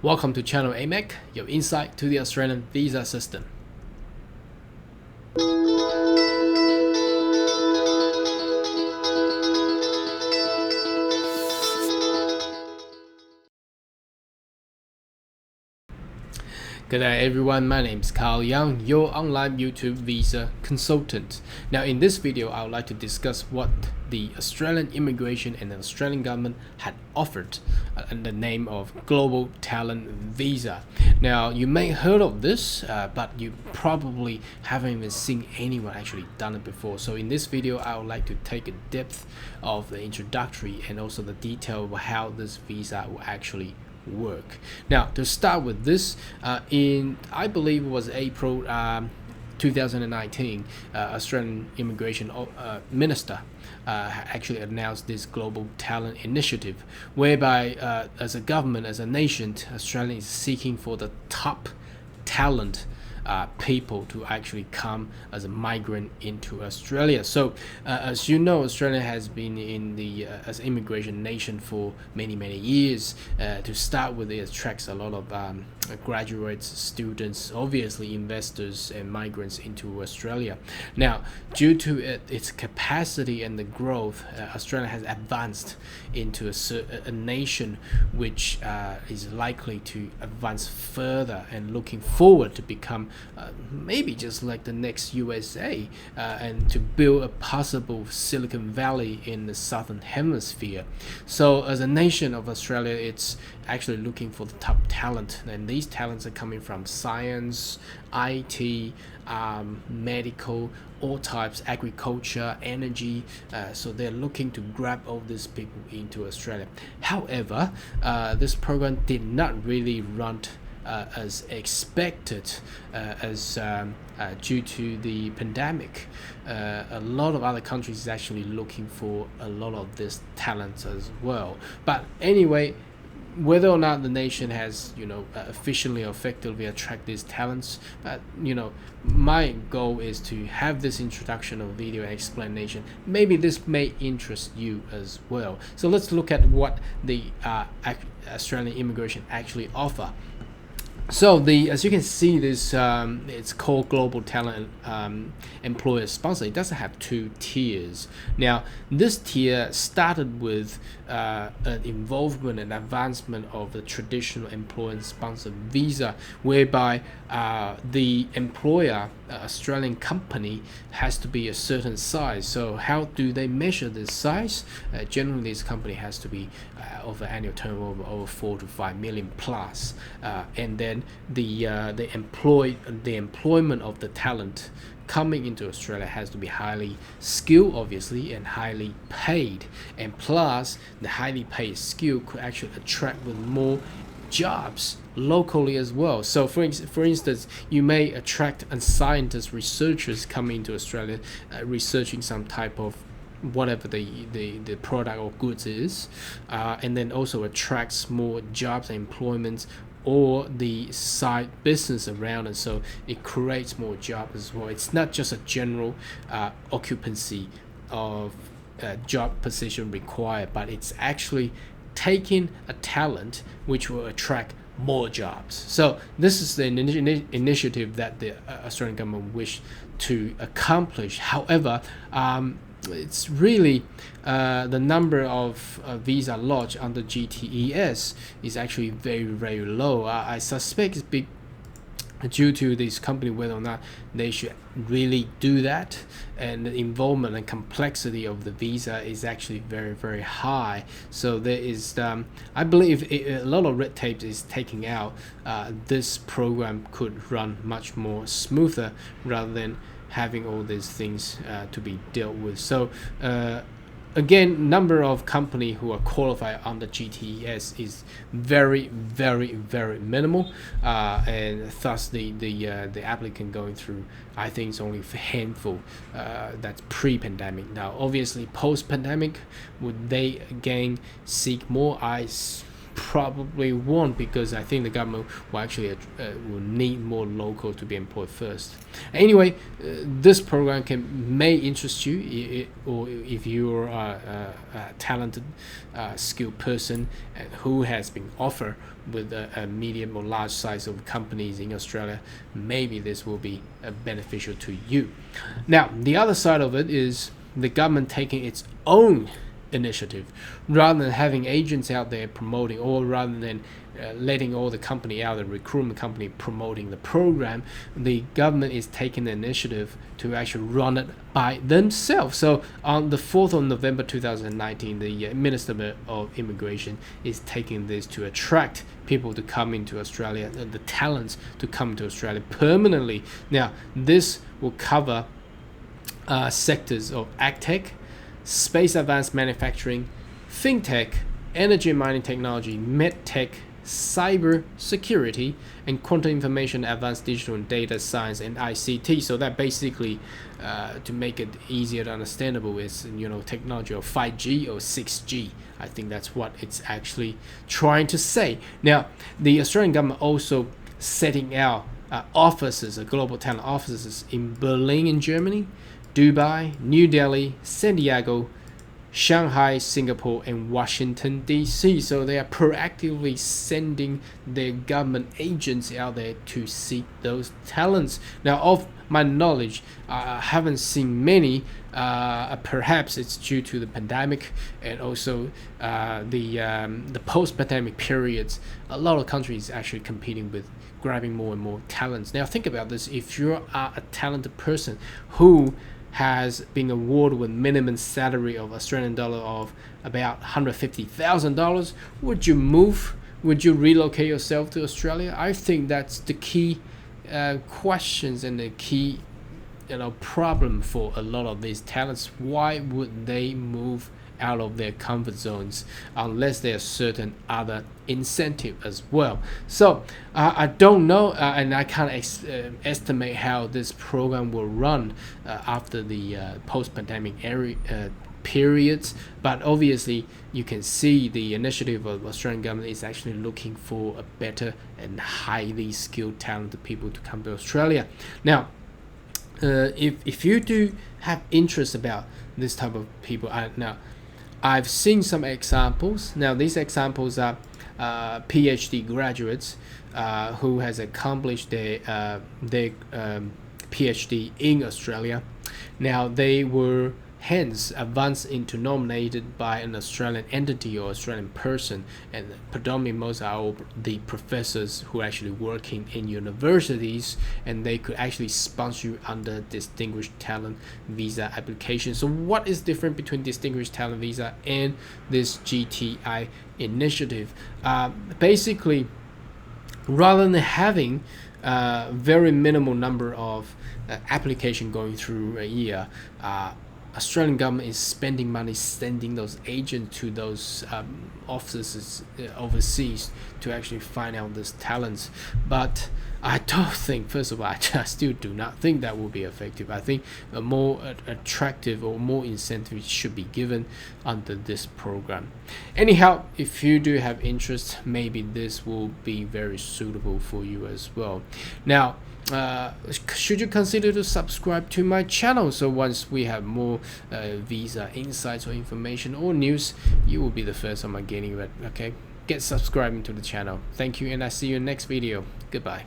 Welcome to channel AMEC, your insight to the Australian visa system. Good day everyone, my name is Carl Young, your online YouTube visa consultant. Now in this video, I would like to discuss what the Australian immigration and the Australian government had offered in the name of Global Talent Visa. Now you may have heard of this, but you probably haven't even seen anyone actually done it before. So in this video, I would like to take a depth of the introductory and also the detail of how this visa will actually work. Now to start with this, I believe it was April 2019, Australian immigration minister actually announced this global talent initiative, whereby as a government, as a nation, Australia is seeking for the top talent people to actually come as a migrant into Australia. So as you know, Australia has been in the as immigration nation for many years. To start with, it attracts a lot of graduates, students, obviously investors and migrants into Australia. Now due to its capacity and the growth, Australia has advanced into a nation which is likely to advance further and looking forward to become maybe just like the next USA, and to build a possible Silicon Valley in the southern hemisphere. So as a nation of Australia, it's actually looking for the top talent, and these talents are coming from science, IT, medical, all types, agriculture, energy. So they're looking to grab all these people into Australia. However, this program did not really run as expected, due to the pandemic. A lot of other countries is actually looking for a lot of this talent as well. But anyway, whether or not the nation has efficiently or effectively attract these talents, my goal is to have this introduction of video explanation. Maybe this may interest you as well. So let's look at what the Australian immigration actually offer. So as you can see, this it's called Global Talent Employer Sponsor. It doesn't have two tiers. Now this tier started with an involvement and advancement of the traditional employer sponsor visa, whereby the employer, Australian company, has to be a certain size. So how do they measure this size? Generally, this company has to be of an annual turnover over 4 to 5 million plus, and then the employment of the talent coming into Australia has to be highly skilled, obviously, and highly paid. And plus, the highly paid skill could actually attract with more jobs locally as well. So for instance, you may attract scientists, researchers coming into Australia, researching some type of whatever the product or goods is, and then also attracts more jobs and employments or the side business around it. So it creates more jobs as well. It's not just a general occupancy of job position required, but it's actually taking a talent which will attract more jobs. So this is the initiative that the Australian government wished to accomplish. However, it's really the number of visa lodged under GTES is actually very low. I suspect it's big due to this company, whether or not they should really do that, and the involvement and complexity of the visa is actually very high. So there is I believe a lot of red tape is taking out. This program could run much more smoother rather than having all these things to be dealt with. So again, number of company who are qualified under GTES is very minimal, and thus the applicant going through, I think, it's only a handful. That's pre-pandemic. Now obviously post-pandemic, would they again seek more? I probably won't, because I think the government will actually will need more local to be employed first. Anyway, this program may interest you, or if you're a talented, skilled person who has been offered with a medium or large size of companies in Australia, maybe this will be beneficial to you. Now, the other side of it is the government taking its own initiative, rather than having agents out there promoting, or rather than letting all the company out, the recruitment company promoting the program. The government is taking the initiative to actually run it by themselves. So on the 4th of November 2019, the Minister of Immigration is taking this to attract people to come into Australia, the talents to come to Australia permanently. Now, this will cover sectors of agtech, space advanced manufacturing, fintech, energy and mining technology, medtech, cyber security, and quantum information, advanced digital and data science, and ICT. So that basically, to make it easier to understandable, is technology of 5G or 6G. I think that's what it's actually trying to say. Now, the Australian government also setting out offices, global talent offices in Berlin in Germany, Dubai, New Delhi, San Diego, Shanghai, Singapore, and Washington DC. So they are proactively sending their government agents out there to seek those talents. Now, of my knowledge, I haven't seen many. Perhaps it's due to the pandemic and also the post-pandemic periods. A lot of countries actually competing with grabbing more and more talents. Now, think about this: if you are a talented person who has been awarded with minimum salary of Australian dollar of about $150,000, would you move? Would you relocate yourself to Australia? I think that's the key questions and the key problem for a lot of these talents. Why would they move out of their comfort zones unless there's certain other incentive as well? So I don't know, and I can't estimate how this program will run after the post-pandemic periods, but obviously you can see the initiative of the Australian government is actually looking for a better and highly skilled talented people to come to Australia. Now, if you do have interest about this type of people, now I've seen some examples. Now, these examples are PhD graduates who has accomplished their PhD in Australia. Now, they were hence advanced into nominated by an Australian entity or Australian person, and predominantly most are the professors who are actually working in universities, and they could actually sponsor you under distinguished talent visa application. So what is different between distinguished talent visa and this GTI initiative? Basically, rather than having very minimal number of application going through a year, Australian government is spending money sending those agents to those offices overseas to actually find out these talents. But I don't think, first of all, I still do not think that will be effective. I think a more attractive or more incentives should be given under this program. Anyhow, if you do have interest, maybe this will be very suitable for you as well. Now, should you consider to subscribe to my channel, so once we have more visa insights or information or news, you will be the first on my getting it. Okay, get subscribing to the channel. Thank you, and I see you in the next video. Goodbye.